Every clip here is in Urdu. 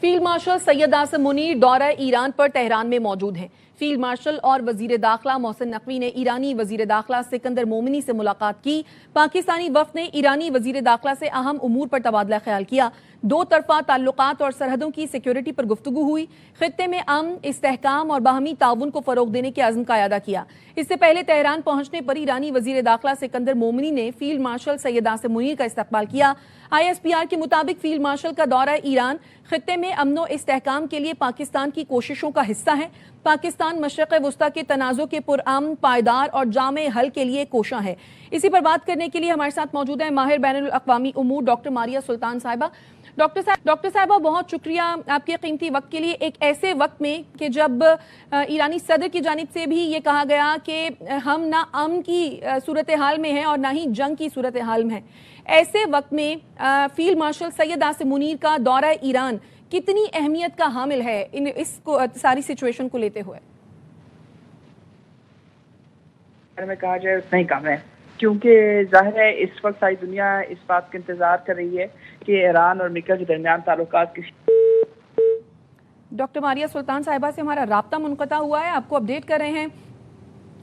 فیلڈ مارشل سید عاصم منیر دورہ ایران پر تہران میں موجود ہیں۔ فیلڈ مارشل اور وزیر داخلہ محسن نقوی نے ایرانی وزیر داخلہ سکندر مومنی سے ملاقات کی۔ پاکستانی وفد نے ایرانی وزیر داخلہ سے اہم امور پر تبادلہ خیال کیا۔ دو طرفہ تعلقات اور سرحدوں کی سیکیورٹی پر گفتگو ہوئی۔ خطے میں امن، استحکام اور باہمی تعاون کو فروغ دینے کے عزم کا اعادہ کیا۔ اس سے پہلے تہران پہنچنے پر ایرانی وزیر داخلہ سکندر مومنی نے فیلڈ مارشل سید عاصم منیر کا استقبال کیا۔ ISPR کے مطابق فیلڈ مارشل کا دورہ ایران خطے میں امن و استحکام کے لیے پاکستان کی کوششوں کا حصہ ہے۔ پاکستان مشرق وسطیٰ کے تنازع کے پرامن، پائیدار اور جامع حل کے لیے کوشاں ہے۔ اسی پر بات کرنے کے لیے ہمارے ساتھ موجود ہیں ماہر بین الاقوامی امور ڈاکٹر ماریہ سلطان صاحبہ۔ ڈاکٹر صاحبہ بہت شکریہ آپ کے قیمتی وقت کے لیے، ایک ایسے وقت میں کہ جب ایرانی صدر کی جانب سے بھی یہ کہا گیا کہ ہم نہ امن کی صورتحال میں ہیں اور نہ ہی جنگ کی صورتحال میں ہیں، ایسے وقت میں فیلڈ مارشل سید عاصم منیر کا دورہ ایران کتنی اہمیت کا حامل ہے اس کو ساری سچویشن کو لیتے ہوئے؟ میں کہا جائے اتنا ہی کم ہے، کیونکہ ظاہر ہے اس وقت ساری دنیا اس بات کا انتظار کر رہی ہے کہ ایران اور امریکہ کے درمیان تعلقات ڈاکٹر ماریہ سلطان صاحبہ سے ہمارا رابطہ منقطع ہوا ہے، آپ کو اپڈیٹ کر رہے ہیں۔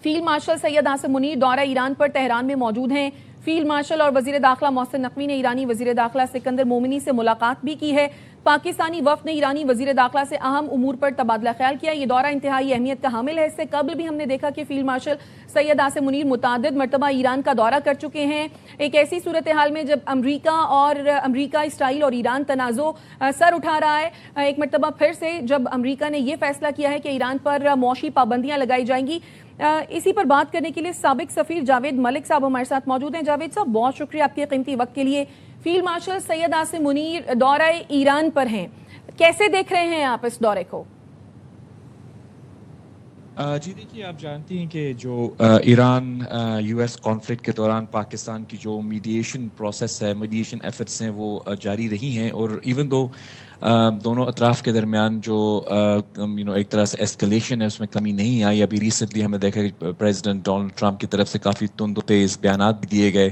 فیلڈ مارشل سید عاصم منیر دورہ ایران پر تہران میں موجود ہیں۔ فیلڈ مارشل اور وزیر داخلہ محسن نقوی نے ایرانی وزیر داخلہ سکندر مومنی سے ملاقات بھی کی ہے۔ پاکستانی وفد نے ایرانی وزیر داخلہ سے اہم امور پر تبادلہ خیال کیا۔ یہ دورہ انتہائی اہمیت کا حامل ہے۔ اس سے قبل بھی ہم نے دیکھا کہ فیلڈ مارشل سید عاصم منیر متعدد مرتبہ ایران کا دورہ کر چکے ہیں، ایک ایسی صورتحال میں جب امریکہ اسرائیل اور ایران تنازع سر اٹھا رہا ہے۔ ایک مرتبہ پھر سے جب امریکہ نے یہ فیصلہ کیا ہے کہ ایران پر معاشی پابندیاں لگائی جائیں گی۔ اسی پر بات کرنے کے لیے سابق سفیر جاوید ملک صاحب ہمارے ساتھ موجود ہیں۔ جاوید صاحب بہت شکریہ آپ کے قیمتی وقت کے لیے۔ فیلڈ مارشل سید عاصم منیر دورہ ایران پر ہیں، کیسے دیکھ رہے ہیں آپ اس دورے کو؟ جی دیکھیے، آپ جانتی ہیں کہ جو ایران US کانفلکٹ کے دوران پاکستان کی جو میڈیشن پروسیس ہے، میڈیشن ایفرٹس ہیں، وہ جاری رہی ہیں، اور ایون دو دونوں اطراف کے درمیان جو ایک طرح سے ایسکلیشن ہے اس میں کمی نہیں آئی۔ ابھی ریسنٹلی ہم نے دیکھا کہ پریزیڈنٹ ڈونلڈ ٹرمپ کی طرف سے کافی تند و تیز بیانات بھی دیے گئے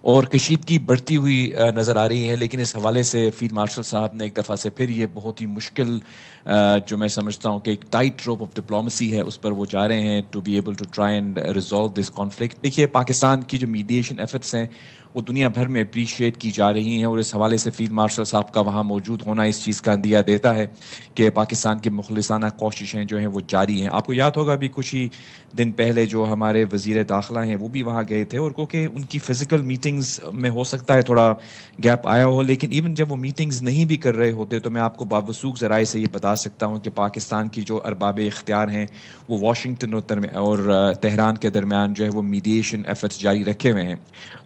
اور کشیدگی بڑھتی ہوئی نظر آ رہی ہے، لیکن اس حوالے سے فیلڈ مارشل صاحب نے ایک دفعہ سے پھر یہ بہت ہی مشکل جو میں سمجھتا ہوں کہ ایک ٹائٹ روپ آف ڈپلومیسی ہے اس پر وہ جا رہے ہیں to be able to try and resolve this conflict. دیکھیے، پاکستان کی جو میڈیشن ایفرٹس ہیں وہ دنیا بھر میں اپریشیٹ کی جا رہی ہیں، اور اس حوالے سے فیلڈ مارشل صاحب کا وہاں موجود ہونا اس چیز کا اندیا دیتا ہے کہ پاکستان کی مخلصانہ کوششیں جو ہیں وہ جاری ہیں۔ آپ کو یاد ہوگا ابھی کچھ ہی دن پہلے جو ہمارے وزیر داخلہ ہیں وہ بھی وہاں گئے تھے، اور کیونکہ ان کی فزیکل میٹنگز میں ہو سکتا ہے تھوڑا گیپ آیا ہو، لیکن ایون جب وہ میٹنگز نہیں بھی کر رہے ہوتے تو میں آپ کو باوثوق ذرائع سے یہ بتا سکتا ہوں کہ پاکستان کی جو ارباب اختیار ہیں وہ واشنگٹن اور تہران کے درمیان جو ہے وہ میڈیشن ایفرٹس جاری رکھے ہوئے ہیں۔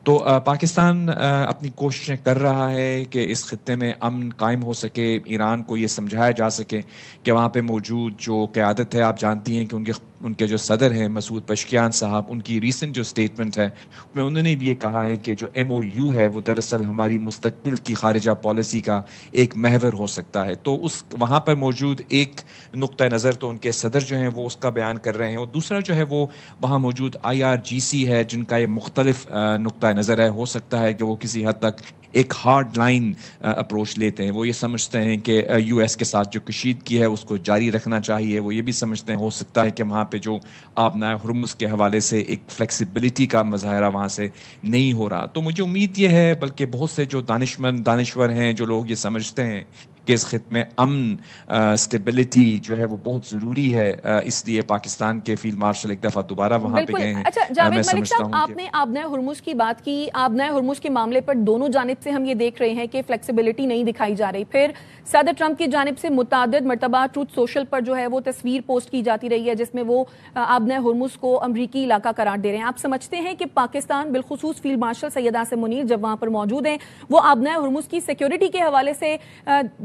تو پاکستان اپنی کوششیں کر رہا ہے کہ اس خطے میں امن قائم ہو سکے، ایران کو یہ سمجھایا جا سکے کہ وہاں پہ موجود جو قیادت ہے، آپ جانتی ہیں کہ ان کے جو صدر ہیں مسعود پشکیان صاحب، ان کی ریسنٹ جو اسٹیٹمنٹ ہے میں انہوں نے بھی یہ کہا ہے کہ جو MOU ہے وہ دراصل ہماری مستقبل کی خارجہ پالیسی کا ایک محور ہو سکتا ہے۔ تو اس وہاں پر موجود ایک نقطہ نظر تو ان کے صدر جو ہیں وہ اس کا بیان کر رہے ہیں، اور دوسرا جو ہے وہ وہاں موجود IRGC ہے جن کا یہ مختلف نقطہ نظر ہے۔ ہو سکتا ہے کہ وہ کسی حد تک ایک ہارڈ لائن اپروچ لیتے ہیں، وہ یہ سمجھتے ہیں کہ US کے ساتھ جو کشیدگی ہے اس کو جاری رکھنا چاہیے۔ وہ یہ بھی سمجھتے ہیں ہو سکتا ہے کہ وہاں پہ جو آبنائے ہرمز کے حوالے سے ایک فلیکسیبلٹی کا مظاہرہ وہاں سے نہیں ہو رہا۔ تو مجھے امید یہ ہے، بلکہ بہت سے جو دانشور ہیں، جو لوگ یہ سمجھتے ہیں کہ اس خطے میں امن، اسٹیبلٹی جو ہے وہ بہت ضروری ہے، اس لیے پاکستان کے فیلڈ مارشل ایک دفعہ دوبارہ وہاں پہ گئے ہیں۔ اچھا جاوید ملک صاحب، آپ نے آبنائے ہرمز کی بات کی۔ آبنائے ہرمز کے معاملے پر دونوں جانب سے ہم یہ دیکھ رہے ہیں کہ فلیکسیبلٹی نہیں دکھائی جا رہی۔ پھر صدر ٹرمپ کی جانب سے متعدد مرتبہ ٹروتھ سوشل پر جو ہے وہ تصویر پوسٹ کی جاتی رہی ہے جس میں وہ آبنائے ہرمز کو امریکی علاقہ قرار دے رہے ہیں۔ آپ سمجھتے ہیں کہ پاکستان بالخصوص فیلڈ مارشل سید عاصم منیر جب وہاں پر موجود ہیں وہ آبنائے ہرمز کی سیکیورٹی کے حوالے سے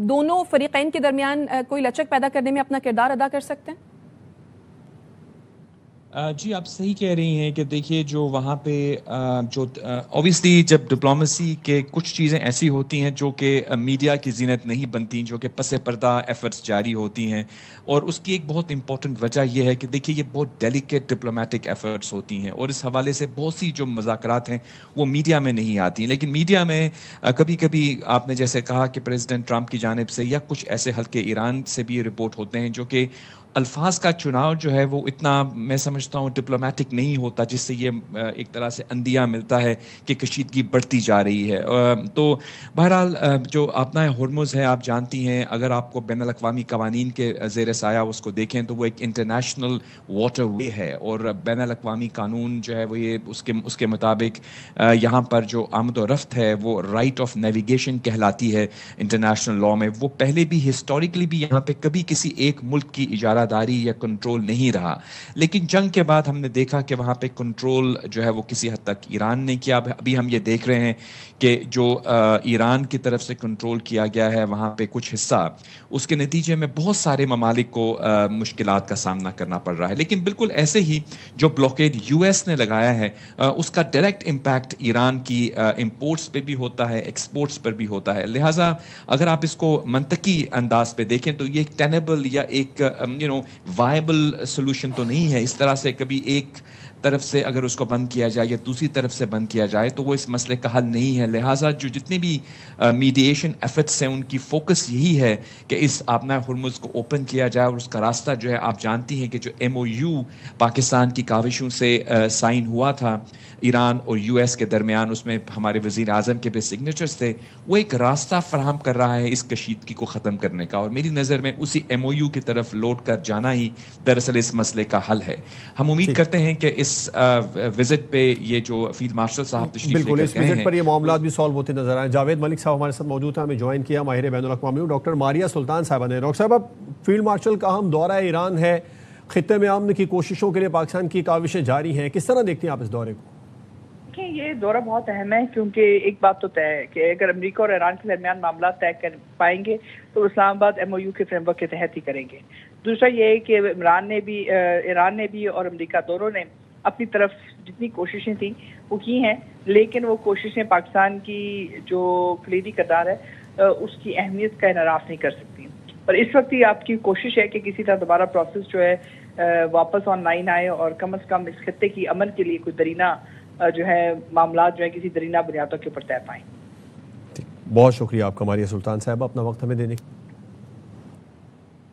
دونوں فریقین کے درمیان کوئی لچک پیدا کرنے میں اپنا کردار ادا کر سکتے ہیں؟ جی آپ صحیح کہہ رہی ہیں کہ دیکھیے جو وہاں پہ جو اوبیسلی جب ڈپلومیسی کے کچھ چیزیں ایسی ہوتی ہیں جو کہ میڈیا کی زینت نہیں بنتی، جو کہ پس پردہ ایفرٹس جاری ہوتی ہیں، اور اس کی ایک بہت امپورٹنٹ وجہ یہ ہے کہ دیکھیے یہ بہت ڈیلیکیٹ ڈپلومیٹک ایفرٹس ہوتی ہیں، اور اس حوالے سے بہت سی جو مذاکرات ہیں وہ میڈیا میں نہیں آتی ہیں. لیکن میڈیا میں کبھی کبھی آپ نے جیسے کہا کہ پریزیڈنٹ ٹرمپ کی جانب سے یا کچھ ایسے حلقے ایران سے بھی رپورٹ ہوتے ہیں جو کہ الفاظ کا چناؤ جو ہے وہ اتنا میں سمجھتا ہوں ڈپلومیٹک نہیں ہوتا، جس سے یہ ایک طرح سے اندیہ ملتا ہے کہ کشیدگی بڑھتی جا رہی ہے. تو بہرحال جو اپنا ہرمز ہے آپ جانتی ہیں، اگر آپ کو بین الاقوامی قوانین کے زیر سایہ اس کو دیکھیں تو وہ ایک انٹرنیشنل واٹر وے ہے، اور بین الاقوامی قانون جو ہے وہ یہ اس کے مطابق یہاں پر جو آمد و رفت ہے وہ رائٹ آف نیویگیشن کہلاتی ہے انٹرنیشنل لاء میں. وہ پہلے بھی ہسٹوریکلی بھی یہاں پہ کبھی کسی ایک ملک کی اجارہ داری یا کنٹرول نہیں رہا، لیکن جنگ کے بعد ہم نے دیکھا کہ وہاں پہ کنٹرول جو ہے وہ کسی حد تک ایران نے کیا. ابھی ہم یہ دیکھ رہے ہیں کہ جو ایران کی طرف سے کنٹرول کیا گیا ہے وہاں پہ کچھ حصہ، اس کے نتیجے میں بہت سارے ممالک کو مشکلات کا سامنا کرنا پڑ رہا ہے. لیکن بالکل ایسے ہی جو بلاکیڈ یو ایس نے لگایا ہے اس کا ڈائریکٹ امپیکٹ ایران کی امپورٹس پہ بھی ہوتا ہے، ایکسپورٹس پر بھی ہوتا ہے. لہٰذا اگر آپ اس کو منطقی انداز پہ دیکھیں تو یہ ایک ٹینیبل یا ایک وائبل سولوشن تو نہیں ہے. اس طرح سے کبھی ایک طرف سے اگر اس کو بند کیا جائے یا دوسری طرف سے بند کیا جائے تو وہ اس مسئلے کا حل نہیں ہے. لہٰذا جو جتنے بھی میڈیشن ایفرٹس ہیں ان کی فوکس یہی ہے کہ اس آبنائے ہرمز کو اوپن کیا جائے، اور اس کا راستہ جو ہے آپ جانتی ہیں کہ جو ایم او یو پاکستان کی کاوشوں سے سائن ہوا تھا ایران اور یو ایس کے درمیان، اس میں ہمارے وزیر اعظم کے بھی سگنیچرز تھے، وہ ایک راستہ فراہم کر رہا ہے اس کشیدگی کو ختم کرنے کا، اور میری نظر میں اسی ایم او یو کی طرف لوٹ کر جانا ہی دراصل اس مسئلے کا حل ہے. ہم امید کرتے ہیں کہ اس وزٹ پہ یہ جو فیلڈ مارشل صاحب تشریف لے بالکل کر اس گئے وزٹ پر یہ معاملات بھی سالو ہوتے نظر آئے. جاوید ملک صاحب ہمارے ساتھ موجود ہیں، ہمیں جوائن کیا ماہر بین الاقوامی ڈاکٹر ماریہ سلطان صاحبہ نے. ڈاکٹر صاحب اب فیلڈ مارشل کا اہم دورہ ایران ہے، خطے میں امن کی کوششوں کے لیے پاکستان کی کاوشیں جاری ہیں، کس طرح دیکھتے ہیں آپ اس دورے کو؟ یہ دورہ بہت اہم ہے کیونکہ ایک بات تو طے ہے کہ اگر امریکہ اور ایران کے درمیان معاملات طے کر پائیں گے تو اسلام آباد ایم او یو کے فریم ورک کے تحت ہی کریں گے. دوسرا یہ ہے کہ ایران نے بھی اور امریکہ دونوں نے اپنی طرف جتنی کوششیں تھیں وہ کی ہیں، لیکن وہ کوششیں پاکستان کی جو کلیدی کردار ہے اس کی اہمیت کا انعراف نہیں کر سکتی. اور اس وقت ہی آپ کی کوشش ہے کہ کسی طرح دوبارہ پروسیس جو ہے واپس آن لائن آئے، اور کم از کم اس خطے کی امن کے لیے کوئی درینہ جو ہے معاملات جو ہے کسی درینہ بنیادوں کے اوپر طے پائیں. بہت شکریہ آپ کا ماریہ سلطان صاحب اپنا وقت ہمیں دینے